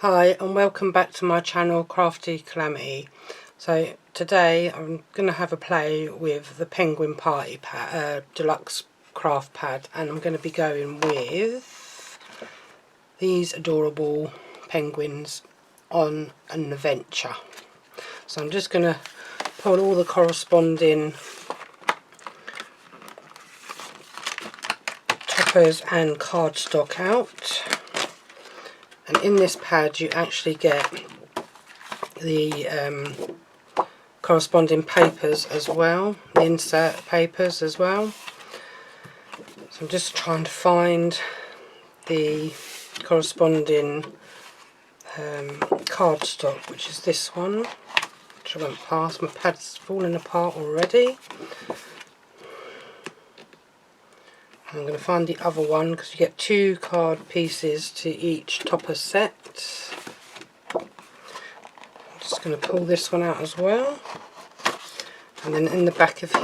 Hi and welcome back to my channel Crafty Calamity. So today I'm going to have a play with the Penguin Party pad, Deluxe Craft Pad, and I'm going to be going with these adorable penguins on an adventure. So I'm just going to pull all the corresponding toppers and cardstock out. And in this pad you actually get the corresponding papers as well, the insert papers as well. So I'm just trying to find the corresponding cardstock, which is this one, which I went past. My pad's falling apart already. I'm going to find the other one because you get 2 card pieces to each topper set. I'm just going to pull this one out as well. And then in the back of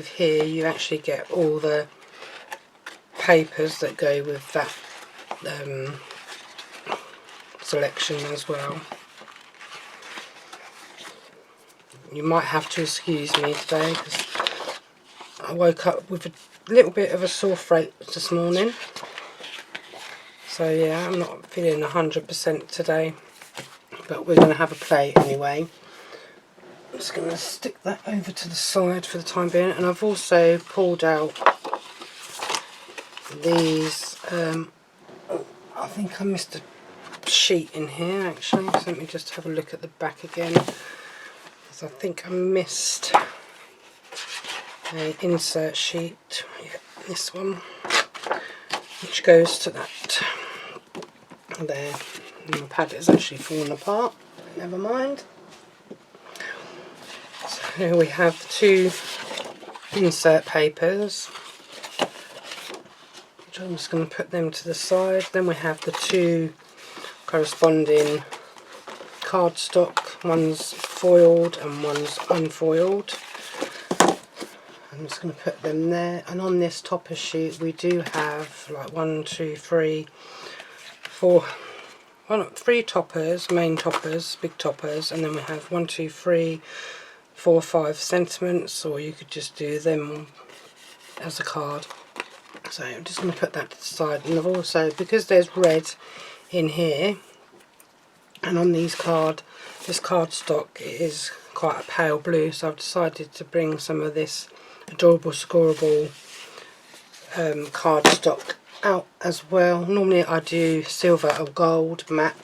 here, you actually get all the papers that go with that selection as well. You might have to excuse me today because I woke up with a little bit of a sore throat this morning. So yeah, I'm not feeling 100% today, but we're going to have a play anyway. I'm just going to stick that over to the side for the time being, and I've also pulled out these, I think I missed a sheet in here actually, so let me just have a look at the back again, because I think I missed an insert sheet, yeah, this one, which goes to that there. And my pad is actually falling apart, never mind. So here we have the 2 insert papers, which I'm just going to put them to the side. Then we have the 2 corresponding cardstock, one's foiled and one's unfoiled. I'm just going to put them there, and on this topper sheet we do have like 3 toppers, main toppers, big toppers, and then we have 1, 2, 3, 4, 5 sentiments, or you could just do them as a card. So I'm just going to put that to the side, and I've also, because there's red in here, and on this cardstock it is quite a pale blue, so I've decided to bring some of this adorable scoreable cardstock out as well. Normally I do silver or gold matte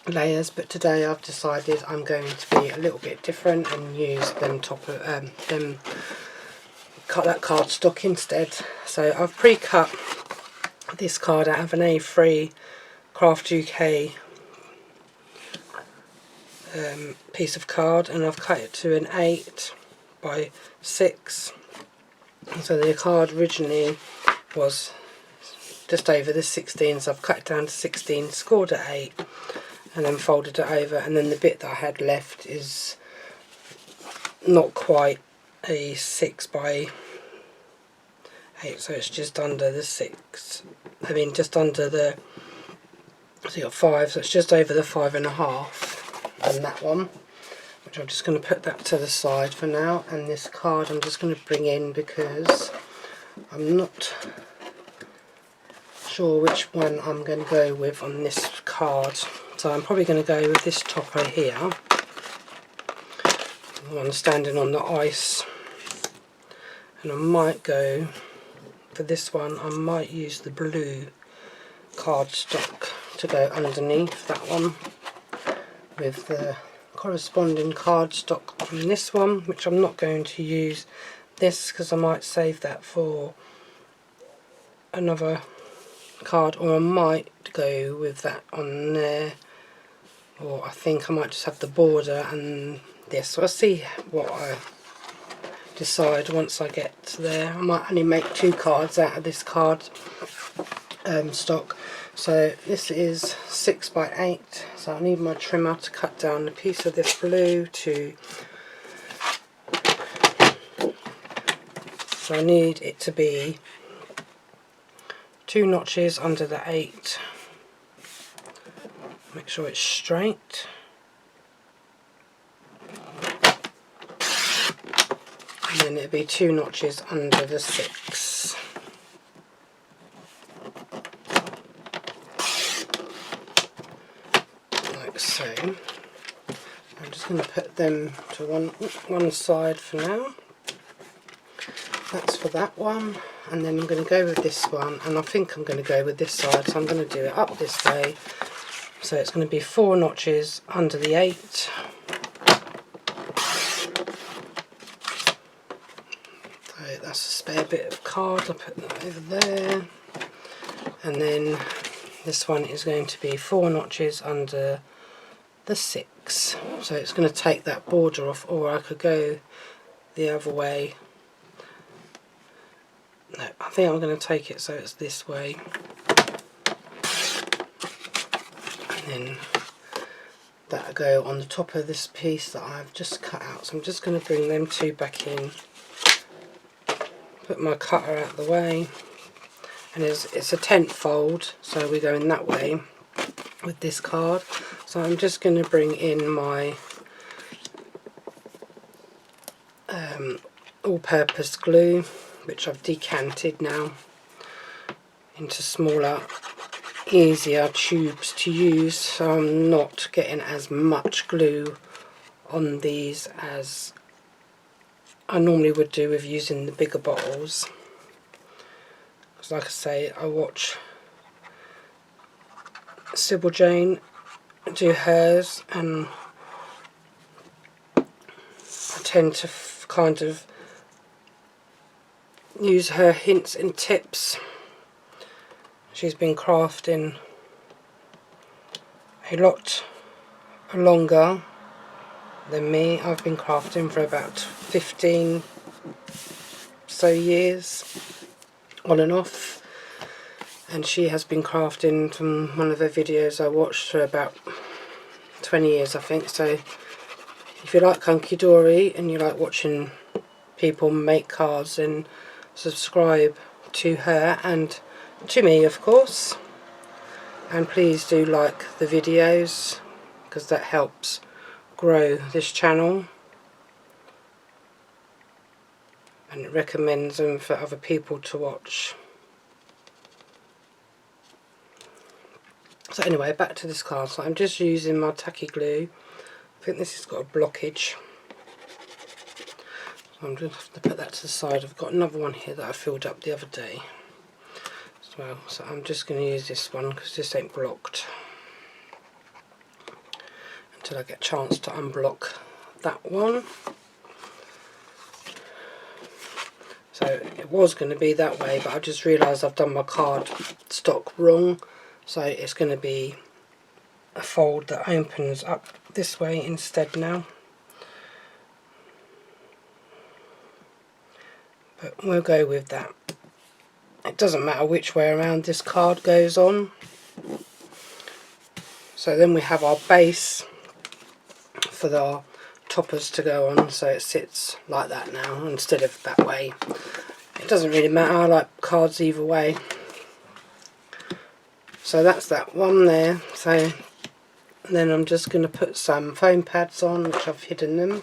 layers, but today I've decided I'm going to be a little bit different and use cut that cardstock instead. So I've pre-cut this card out of an A3 Craft UK piece of card, and I've cut it to an 8 by 6. So the card originally was just over the 16, so I've cut it down to 16, scored at 8, and then folded it over, and then the bit that I had left is not quite a 6 by 8, so it's just under the 6, just under the, so you got 5, so it's just over the 5.5 on that one, which I'm just going to put that to the side for now. And this card I'm just going to bring in because I'm not sure which one I'm going to go with on this card. So I'm probably going to go with this topper here, the one standing on the ice, and I might go for this one, I might use the blue cardstock to go underneath that one with the corresponding cardstock from this one, which I'm not going to use this because I might save that for another card, or I might go with that on there, or I think I might just have the border and this. So I'll see what I decide once I get there. I might only make 2 cards out of this card stock. So this is 6 by 8, so I need my trimmer to cut down a piece of this blue to, so I need it to be 2 notches under the 8 Make sure it's straight. And then it'll be 2 notches under the 6. Like so. I'm just going to put them to one side for now. That's for that one. And then I'm going to go with this one, and I think I'm going to go with this side, so I'm going to do it up this way. So it's going to be 4 notches under the 8. So that's a spare bit of card, I'll put that over there. And then this one is going to be 4 notches under the 6. So it's going to take that border off, or I could go the other way. No, I think I'm going to take it so it's this way. And then that'll go on the top of this piece that I've just cut out. So I'm just going to bring them 2 back in. Put my cutter out the way. And it's a 10th fold, so we're going that way with this card. So I'm just going to bring in my all-purpose glue, which I've decanted now into smaller, easier tubes to use, so I'm not getting as much glue on these as I normally would do with using the bigger bottles. Because like I say, I watch Sybil Jane do hers, and I tend to kind of use her hints and tips. She's been crafting a lot longer than me. I've been crafting for about 15 so years on and off, and she has been crafting from one of her videos I watched for about 20 years I think. So if you like Hunkydory and you like watching people make cards, then subscribe to her and to me of course, and please do like the videos because that helps grow this channel, and it recommends them for other people to watch. So anyway, back to this card. So I'm just using my tacky glue. I think this has got a blockage, so I'm just going to put that to the side. I've got another one here that I filled up the other day as well, so I'm just going to use this one because this ain't blocked until I get a chance to unblock that one. So it was going to be that way, but I just realised I've done my card stock wrong, so it's going to be a fold that opens up this way instead now. But we'll go with that. It doesn't matter which way around this card goes on. So then we have our base for our toppers to go on, so it sits like that now instead of that way. It doesn't really matter, I like cards either way. So that's that one there. So then I'm just going to put some foam pads on, which I've hidden them.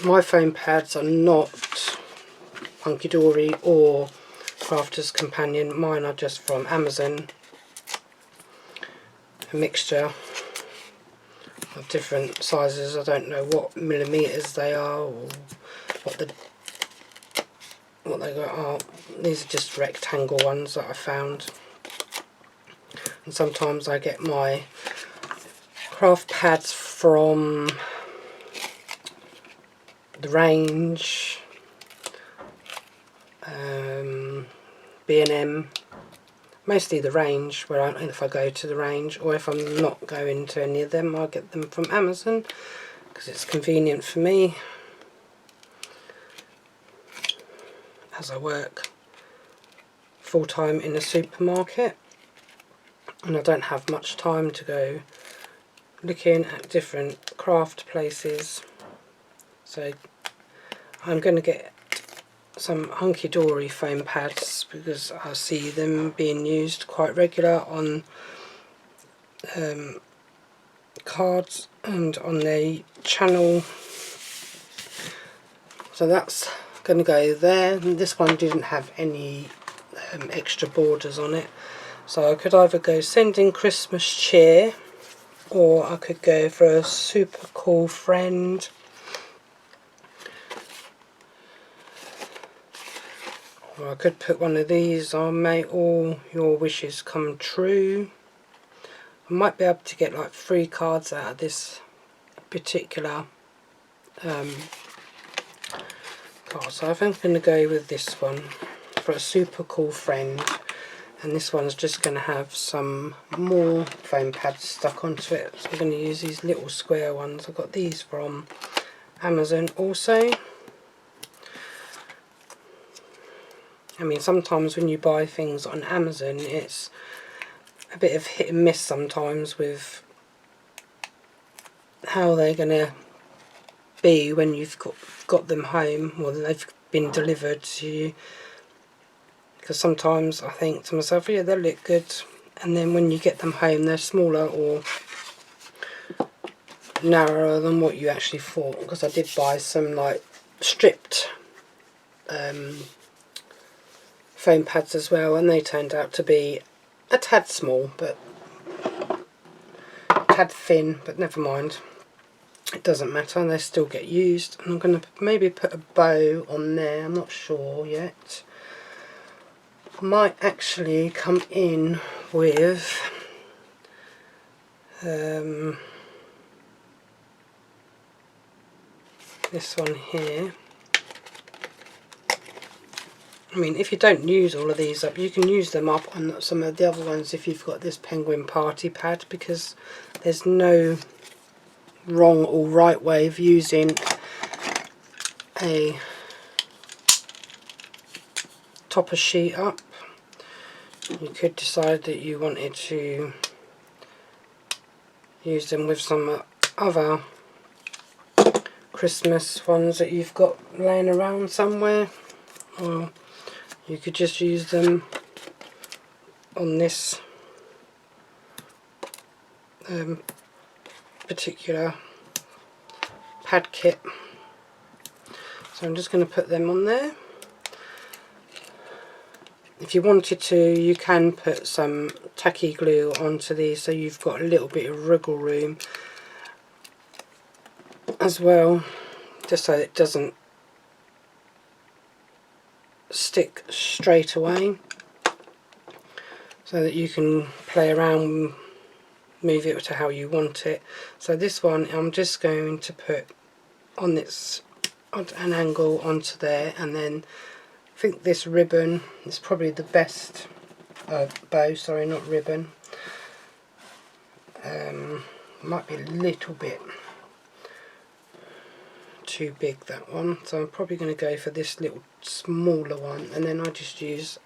My foam pads are not Hunkydory or Crafter's Companion, mine are just from Amazon. A mixture of different sizes. I don't know what millimeters they are or what they are. These are just rectangle ones that I found. And sometimes I get my craft pads from the range, B&M, mostly the range, if I go to the range, or if I'm not going to any of them, I'll get them from Amazon because it's convenient for me as I work full-time in a supermarket and I don't have much time to go looking at different craft places. So I'm going to get some Hunkydory foam pads because I see them being used quite regular on cards and on the channel, so that's going to go there. And this one didn't have any extra borders on it, so I could either go sending Christmas cheer, or I could go for a super cool friend, or I could put one of these on, may all your wishes come true. I might be able to get like 3 cards out of this particular card, so I think I'm going to go with this one for a super cool friend, and this one's just going to have some more foam pads stuck onto it, so I'm going to use these little square ones. I got these from Amazon also. I mean, sometimes when you buy things on Amazon, it's a bit of hit and miss sometimes with how they're going to be when you've got them home, or they've been delivered to you. Because sometimes I think to myself, yeah, they look good, and then when you get them home, they're smaller or narrower than what you actually thought. Because I did buy some like stripped foam pads as well, and they turned out to be a tad small, but a tad thin, but never mind, it doesn't matter, they still get used. And I'm going to maybe put a bow on there, I'm not sure yet. Might actually come in with this one here. I mean, if you don't use all of these up, you can use them up on some of the other ones if you've got this penguin party pad, because there's no wrong or right way of using a topper sheet up. You could decide that you wanted to use them with some other Christmas ones that you've got laying around somewhere, or you could just use them on this particular pad kit. So I'm just going to put them on there. If you wanted to, you can put some tacky glue onto these, so you've got a little bit of wriggle room as well, just so it doesn't stick straight away, so that you can play around, move it to how you want it. So this one I'm just going to put on this at an angle onto there, and then I think this ribbon is probably the best bow, sorry, not ribbon. Might be a little bit too big, that one, so I'm probably going to go for this little smaller one, and then I just use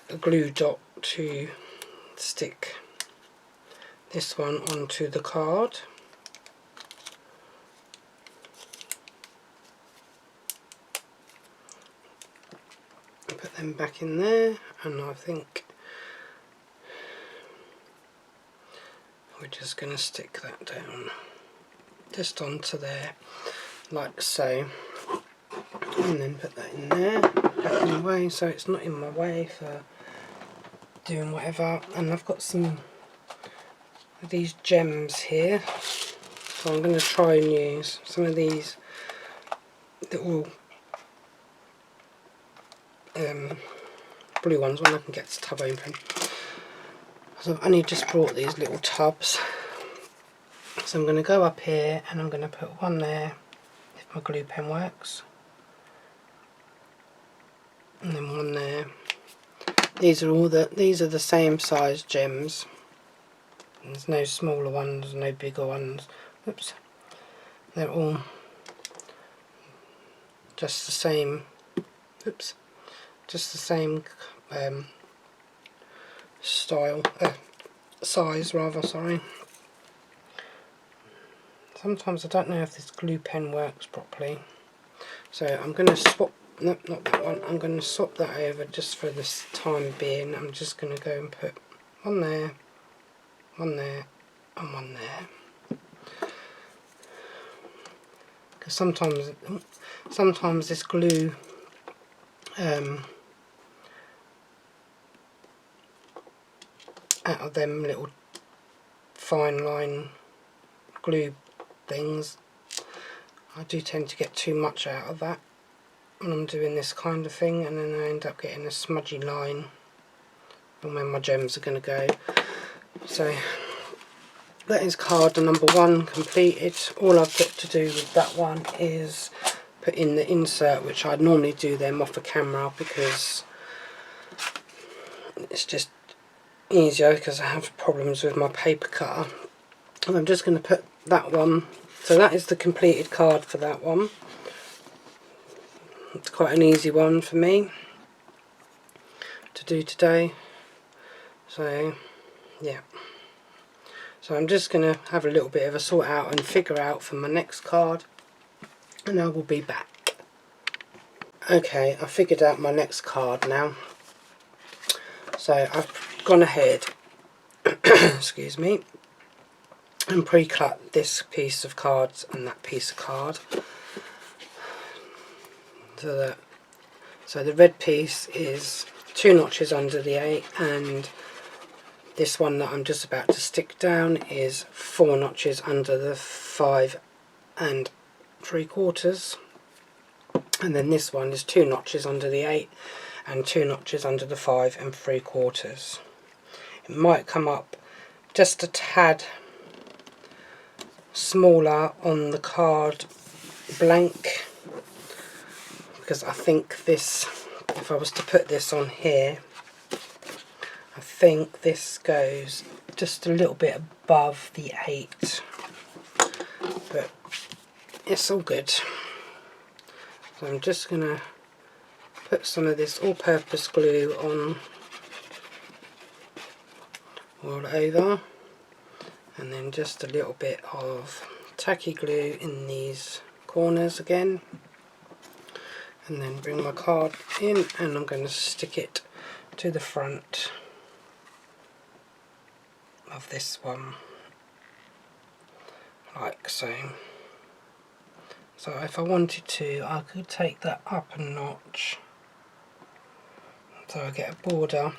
a glue dot to stick this one onto the card. Put them back in there, and I think we're just going to stick that down just onto there like so, and then put that in there, back in the way, so it's not in my way for doing whatever. And I've got some of these gems here, so I'm going to try and use some of these little blue ones when I can get this tub open. So I've only just brought these little tubs, so I'm going to go up here and I'm going to put one there if my glue pen works, and then one there. These are the same size gems. There's no smaller ones, no bigger ones. Oops. They're all just the same. Oops. Just the same style, size rather, sorry. Sometimes I don't know if this glue pen works properly, so I'm going to swap, nope, not that one, I'm going to swap that over just for this time being. I'm just going to go and put one there, one there and one there. Because sometimes this glue out of them little fine line glue things, I do tend to get too much out of that when I'm doing this kind of thing, and then I end up getting a smudgy line on where my gems are going to go. So that is card number 1 completed. All I've got to do with that one is put in the insert, which I'd normally do them off the camera because it's just easier because I have problems with my paper cutter. And I'm just going to put that one, so that is the completed card for that one. It's quite an easy one for me to do today. So yeah, so I'm just going to have a little bit of a sort out and figure out for my next card, and I will be back. Okay, I figured out my next card now. So I've gone ahead excuse me, and pre-cut this piece of cards and that piece of card. So the red piece is 2 notches under the 8, and this one that I'm just about to stick down is 4 notches under the 5 3/4, and then this one is 2 notches under the 8 and 2 notches under the 5 3/4. It might come up just a tad smaller on the card blank, because I think this, if I was to put this on here, I think this goes just a little bit above the 8, but it's all good. So I'm just going to put some of this all-purpose glue on all over, and then just a little bit of tacky glue in these corners again, and then bring my card in, and I'm going to stick it to the front of this one like so. So if I wanted to, I could take that up a notch so I get a border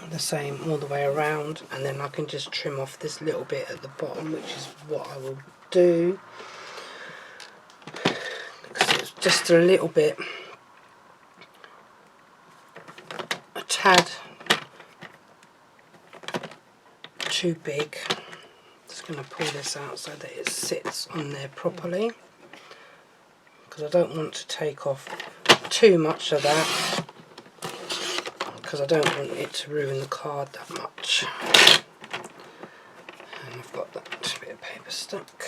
the same all the way around, and then I can just trim off this little bit at the bottom, which is what I will do, because it's just a little bit, a tad too big. Just going to pull this out so that it sits on there properly, because I don't want to take off too much of that, because I don't want it to ruin the card that much. And I've got that bit of paper stuck.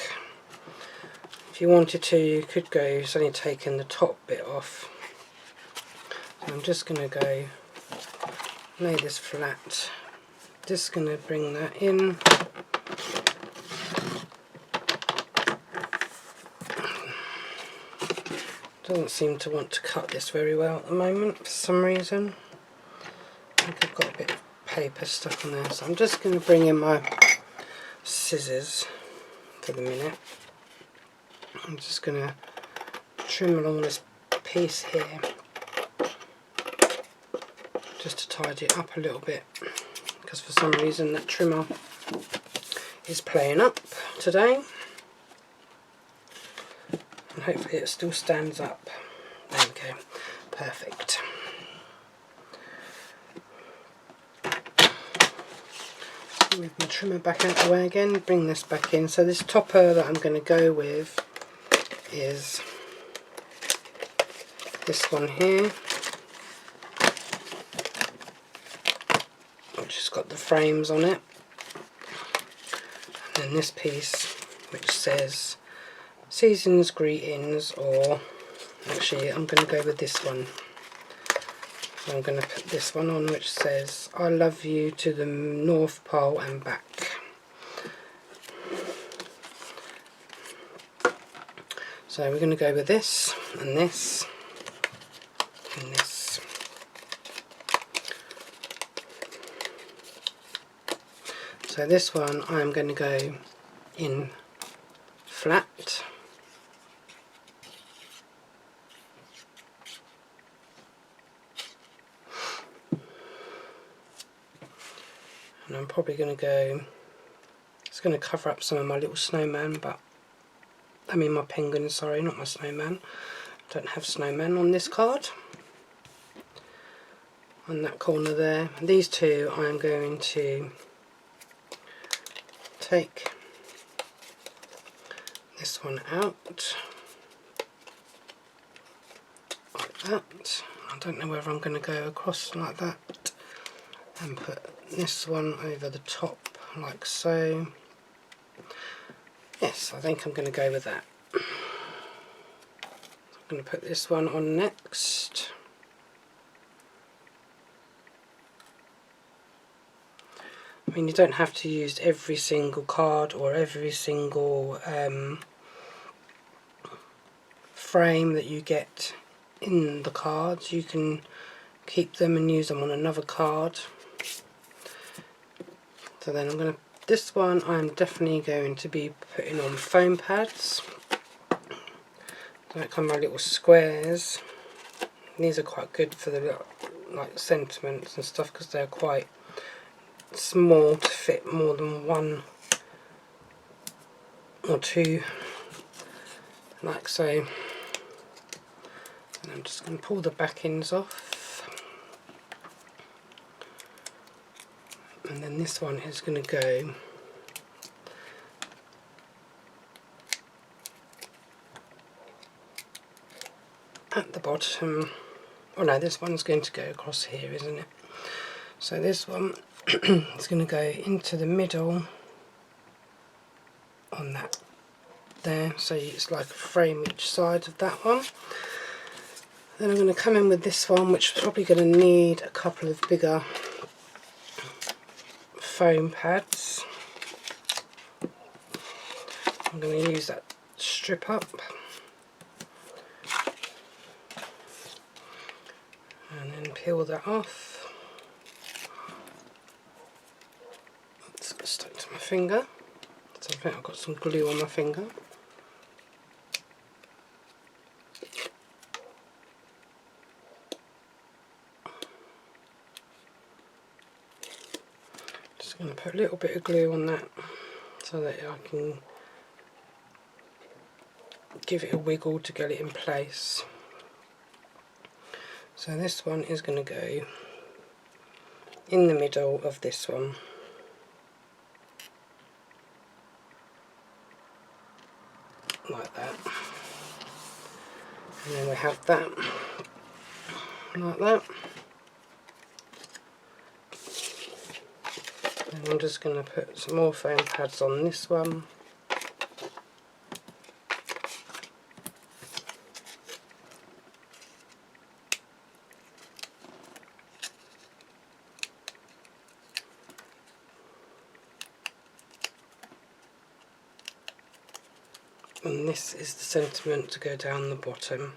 If you wanted to, you could go, it's only taking the top bit off. So I'm just going to go lay this flat. Just going to bring that in. Doesn't seem to want to cut this very well at the moment for some reason. I think I've got a bit of paper stuck on there, so I'm just going to bring in my scissors for the minute. I'm just going to trim along this piece here just to tidy it up a little bit, because for some reason that trimmer is playing up today, and hopefully it still stands up. There we go, perfect. Move my trimmer back out the way again, bring this back in. So this topper that I'm going to go with is this one here, which has got the frames on it, and then this piece which says Season's Greetings, or actually I'm going to go with this one. I'm going to put this one on which says I love you to the North Pole and back. So we're going to go with this and this and this. So this one I'm going to go in flat. And I'm probably going to go, it's going to cover up some of my little snowman, but I mean my penguin, sorry, not my snowman. I don't have snowman on this card. On that corner there. These two I'm going to take this one out like that. I don't know whether I'm going to go across like that and put this one over the top like so. Yes, I think I'm going to go with that. I'm going to put this one on next. I mean, you don't have to use every single card or every single frame that you get in the cards. You can keep them and use them on another card. So then I'm going to, this one I'm definitely going to be putting on foam pads. Like on my little squares. These are quite good for the like sentiments and stuff because they're quite small to fit more than one or two, like so. And I'm just going to pull the back ends off, and then this one is going to go at the bottom. Oh no, this one's going to go across here, isn't it? So this one is going to go into the middle on that there, so it's like a frame each side of that one. Then I'm going to come in with this one, which is probably going to need a couple of bigger foam pads. I'm going to use that strip up and then peel that off. It's got stuck to my finger, so I think I've got some glue on my finger. Just going to put a little bit of glue on that so that I can give it a wiggle to get it in place. So this one is going to go in the middle of this one. Like that. And then we have that like that. And I'm just going to put some more foam pads on this one. And this is the sentiment to go down the bottom.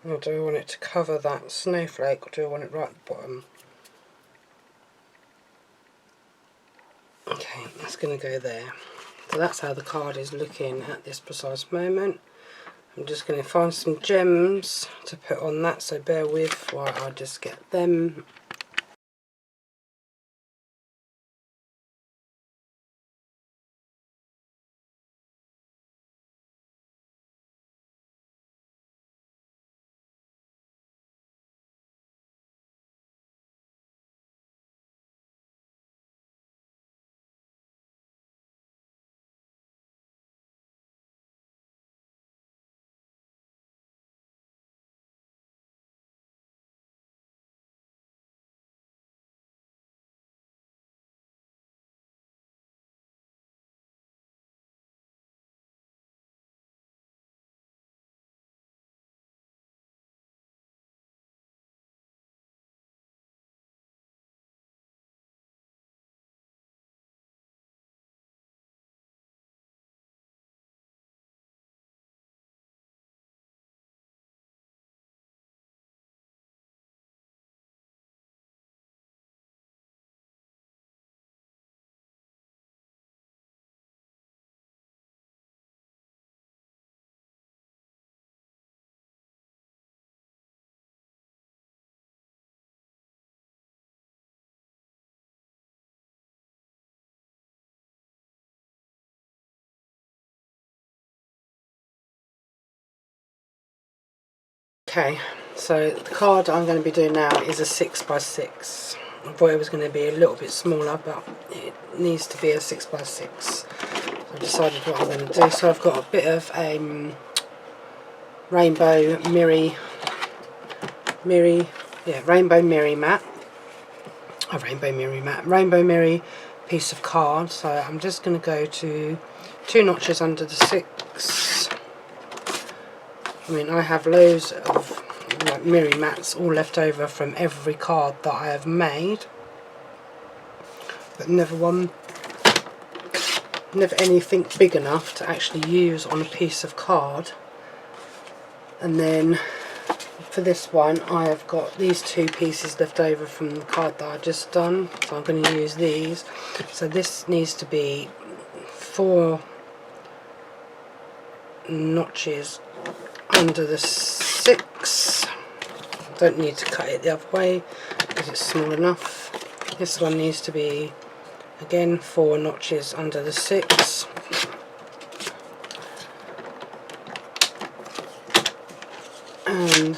Now, do I want it to cover that snowflake or do I want it right at the bottom? Okay, that's going to go there. So that's how the card is looking at this precise moment. I'm just going to find some gems to put on that, so bear with while I just get them. Okay, so the card I'm going to be doing now is a 6x6. I thought it was going to be a little bit smaller, but it needs to be a 6x6. So I decided what I'm going to do. So I've got a bit of rainbow mirror piece of card. So I'm just going to go to 2 notches under the 6. I mean, I have loads of like mirror mats all left over from every card that I have made, but never anything big enough to actually use on a piece of card. And then for this one I have got these 2 pieces left over from the card that I just done, so I'm going to use these. So this needs to be 4 notches under the 6. Don't need to cut it the other way because it's small enough. This one needs to be again 4 notches under the 6. And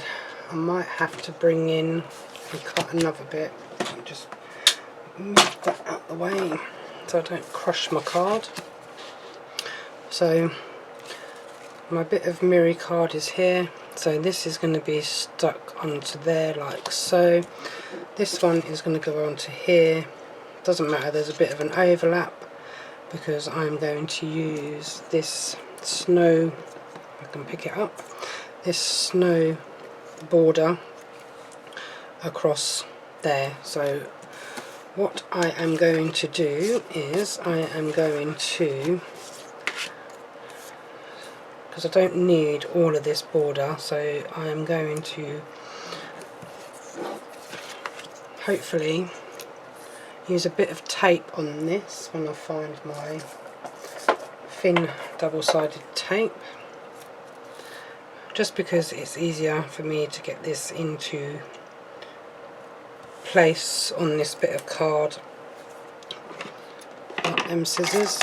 I might have to bring in and cut another bit. Just move that out the way so I don't crush my card. So my bit of mirror card is here, so this is going to be stuck onto there like so. This one is going to go onto here. Doesn't matter, there's a bit of an overlap because I'm going to use this snow, I can pick it up, this snow border across there. So what I am going to do is I am going to, because I don't need all of this border, so I am going to hopefully use a bit of tape on this when I find my thin double-sided tape, just because it's easier for me to get this into place on this bit of card. Got scissors,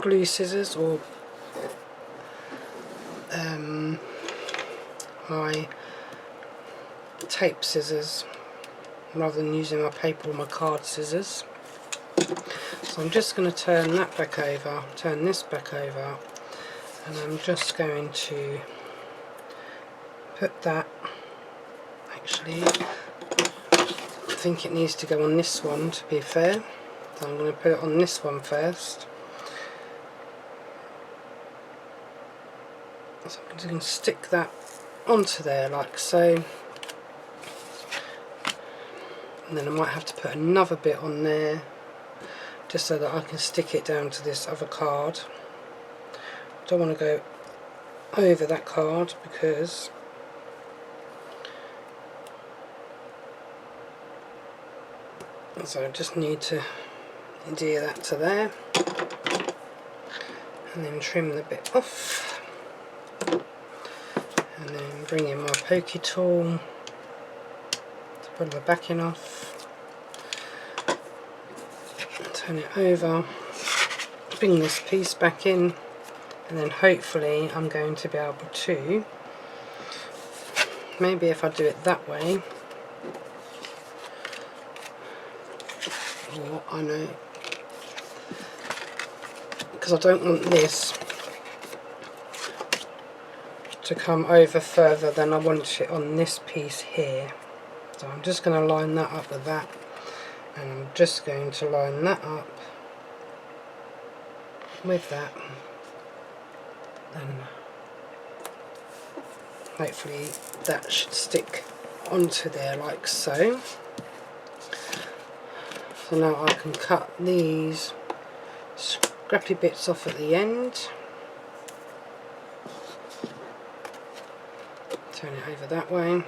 glue scissors, or my tape scissors rather than using my paper or my card scissors. So I'm just going to turn that back over, turn this back over, and I'm just going to put that, actually I think it needs to go on this one to be fair, so I'm going to put it on this one first. So I'm just going to stick that onto there like so, and then I might have to put another bit on there just so that I can stick it down to this other card. Don't want to go over that card because so I just need to adhere that to there and then trim the bit off, and then bring in my pokey tool to pull the backing off, turn it over, bring this piece back in, and then hopefully I'm going to be able to, maybe if I do it that way, or I know, because I don't want this to come over further than I want it on this piece here. So I'm just going to line that up with that, and I'm just going to line that up with that, and hopefully that should stick onto there like so. So now I can cut these scrappy bits off at the end, turn it over that way,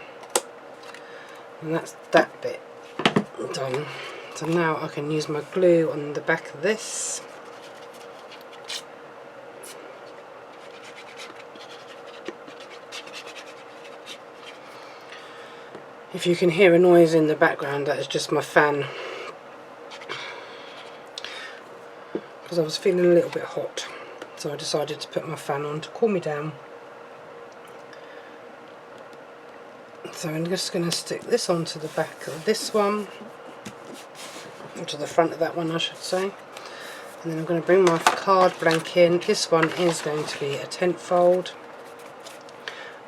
and that's that bit done. So now I can use my glue on the back of this. If you can hear a noise in the background, that is just my fan, because I was feeling a little bit hot. so I decided to put my fan on to cool me down. So I'm just going to stick this onto the back of this one, or to the front of that one I should say, and then I'm going to bring my card blank in. This one is going to be a tent fold,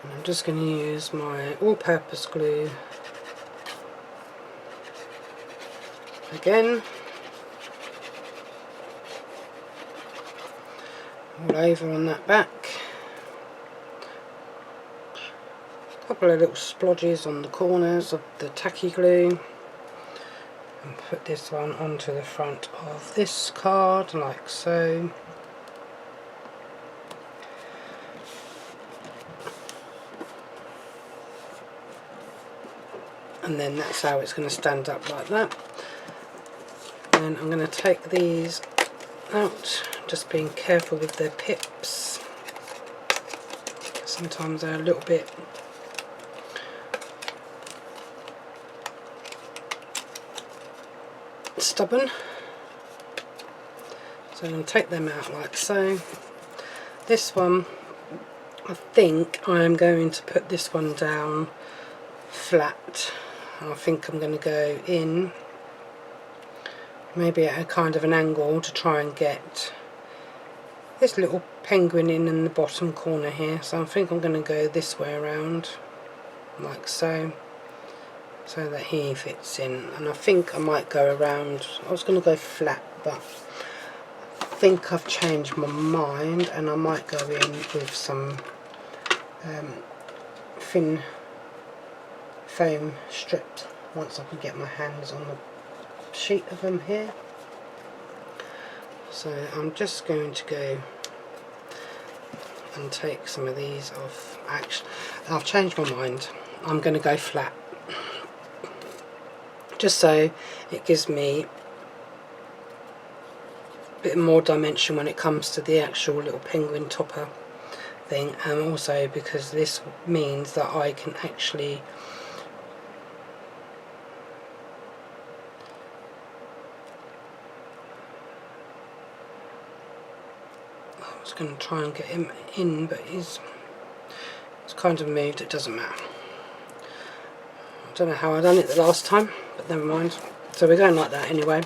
and I'm just going to use my all-purpose glue again all over on that back. A couple of little splodges on the corners of the tacky glue, and put this one onto the front of this card like so. And then that's how it's going to stand up like that. And I'm going to take these out, just being careful with their pips. Sometimes they're a little bit stubborn. So I'm going to take them out like so. This one, I think I am going to put this one down flat. I think I'm going to go in maybe at a kind of an angle to try and get this little penguin in the bottom corner here. So I think I'm going to go this way around like so, so that he fits in. And I think I might go around, I was going to go flat, but I think I've changed my mind and I might go in with some thin foam stripped once I can get my hands on the sheet of them here. So I'm just going to go and take some of these off. Actually, I've changed my mind. I'm going to go flat, just so it gives me a bit more dimension when it comes to the actual little penguin topper thing, and also because this means that I can actually going to try and get him in, but he's kind of moved. It doesn't matter. I don't know how I done it the last time, but never mind. So we're going like that anyway.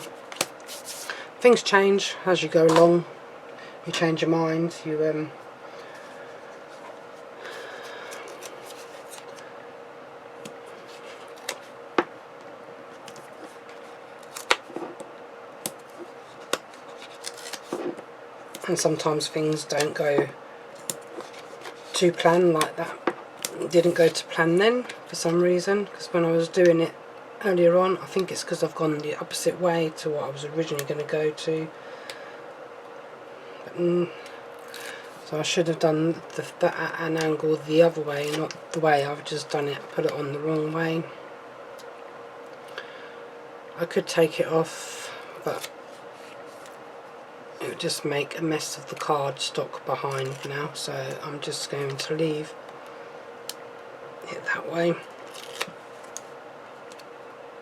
Things change as you go along. You change your mind. You and sometimes things don't go to plan like that. It didn't go to plan then for some reason, because when I was doing it earlier on, I think it's because I've gone the opposite way to what I was originally going to go to. But, so I should have done that at an angle the other way, not the way I've just done it, put it on the wrong way. I could take it off, but it would just make a mess of the cardstock behind now, so I'm just going to leave it that way.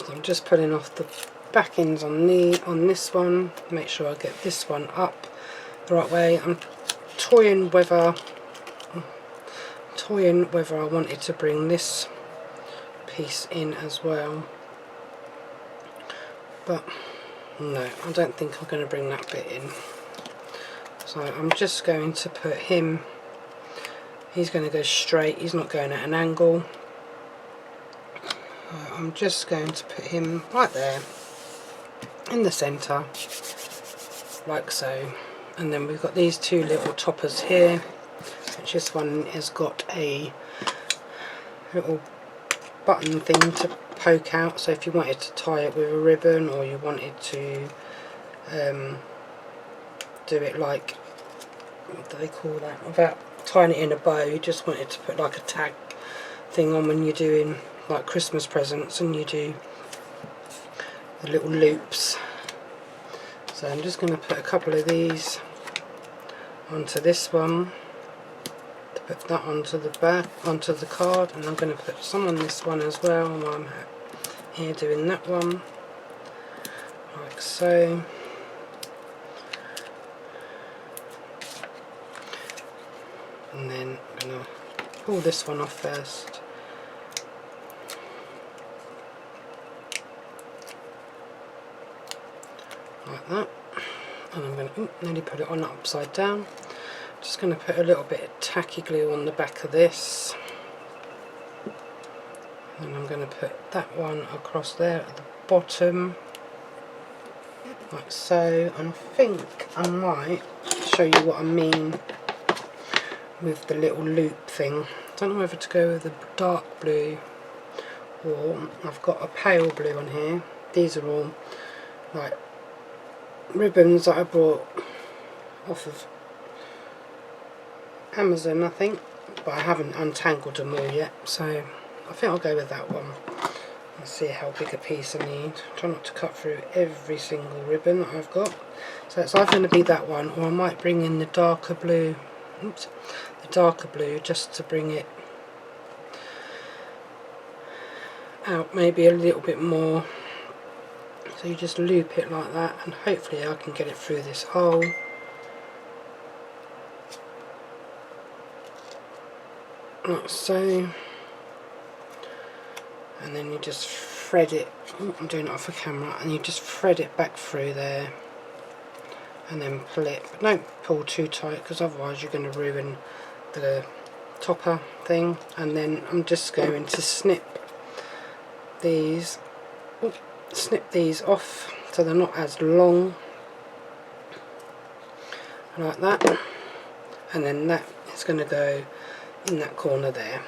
So I'm just pulling off the back ends on this one, make sure I get this one up the right way. I'm toying whether I wanted to bring this piece in as well, but no, I don't think I'm going to bring that bit in. So I'm just going to put him, he's going to go straight, he's not going at an angle. I'm just going to put him right there in the centre, like so. And then we've got these two little toppers here, which this one has got a little button thing to poke out, so if you wanted to tie it with a ribbon, or you wanted to do it like, what do they call that, without tying it in a bow, you just wanted to put like a tag thing on when you're doing like Christmas presents and you do the little loops. So I'm just going to put a couple of these onto this one, to put that onto the back, onto the card, and I'm going to put some on this one as well while I'm here doing that one, like so. and then I'm going to pull this one off first. Like that. And I'm going to nearly put it on upside down. Just going to put a little bit of tacky glue on the back of this. And I'm going to put that one across there at the bottom. Like so. And I think I might show you what I mean with the little loop thing. I don't know whether to go with the dark blue or I've got a pale blue on here. These are all like ribbons that I bought off of Amazon, I think, but I haven't untangled them all yet, so I think I'll go with that one. Let's see how big a piece I need. Try not to cut through every single ribbon that I've got. So it's either going to be that one, or I might bring in the darker blue. Oops, the darker blue, just to bring it out maybe a little bit more. So you just loop it like that, and hopefully I can get it through this hole. Like so. And then you just thread it. I'm doing it off the camera, and you just thread it back through there, and then pull it. But don't pull too tight, because otherwise you're going to ruin the topper thing. And then I'm just going to snip these off so they're not as long, like that, and then that is going to go in that corner there.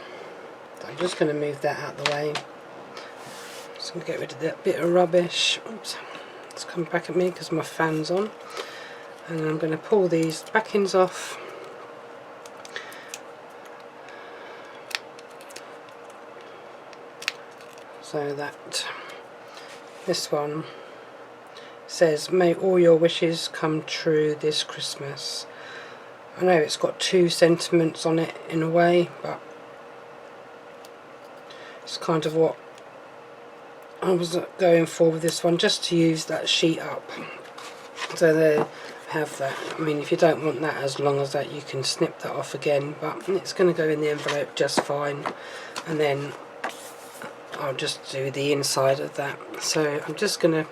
So I'm just going to move that out of the way. Just going to get rid of that bit of rubbish. Oops, it's come back at me because my fan's on. And I'm going to pull these backings off. So that this one says, "May all your wishes come true this Christmas." I know it's got two sentiments on it in a way, but it's kind of what I was going for with this one, just to use that sheet up. So there, have that. I mean, if you don't want that as long as that, you can snip that off again, but it's going to go in the envelope just fine. And then I'll just do the inside of that. So I'm just going to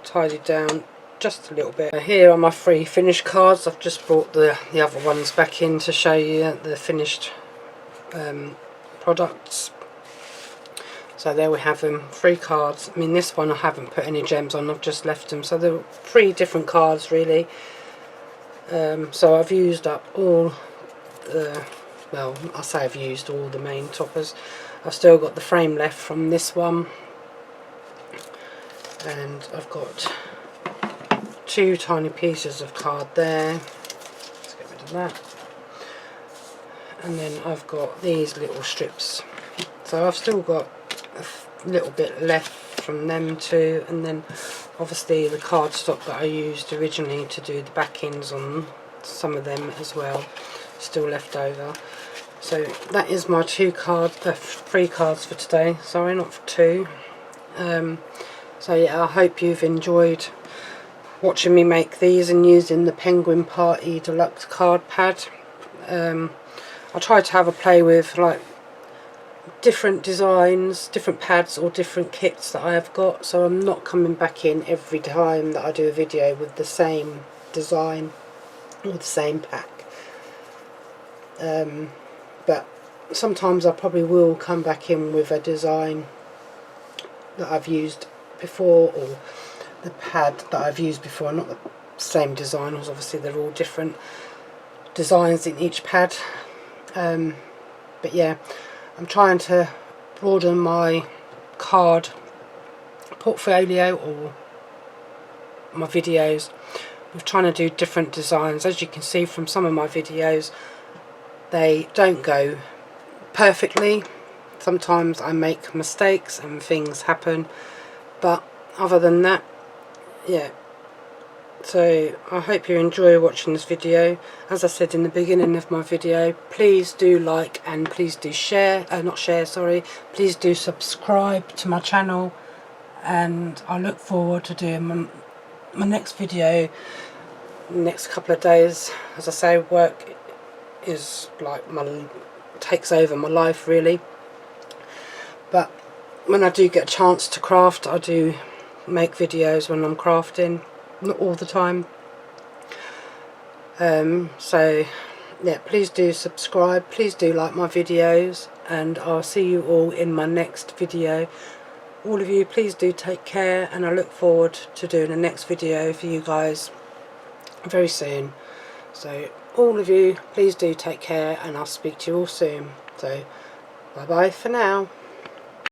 tidy down just a little bit. Here are my 3 finished cards. I've just brought the other ones back in to show you the finished products. So there we have them, 3 cards. I mean, this one I haven't put any gems on, I've just left them. So there are 3 different cards really. So I've used up all the, well, I say I've used all the main toppers. I've still got the frame left from this one, and I've got 2 tiny pieces of card there. Let's get rid of that. And then I've got these little strips. So I've still got a little bit left from them too, and then obviously the cardstock that I used originally to do the backings on some of them as well, still left over. So that is my 3 cards for today. Sorry, not for 2. So yeah, I hope you've enjoyed watching me make these and using the Penguin Party Deluxe card pad. I tried to have a play with like different designs, different pads or different kits that I have got, so I'm not coming back in every time that I do a video with the same design or the same pack. But sometimes I probably will come back in with a design that I've used before, or the pad that I've used before, not the same design, because obviously they're all different designs in each pad. But yeah, I'm trying to broaden my card portfolio or my videos. I'm trying to do different designs. As you can see from some of my videos, they don't go perfectly. Sometimes I make mistakes and things happen, but other than that, yeah. So I hope you enjoy watching this video. As I said in the beginning of my video, please do like and please do share, please do subscribe to my channel, and I look forward to doing my next video next couple of days. As I say, work is like takes over my life really, but when I do get a chance to craft, I do make videos when I'm crafting, not all the time. So yeah, please do subscribe, please do like my videos, and I'll see you all in my next video. All of you, please do take care, and I look forward to doing the next video for you guys very soon. So all of you, please do take care, and I'll speak to you all soon. So bye bye for now.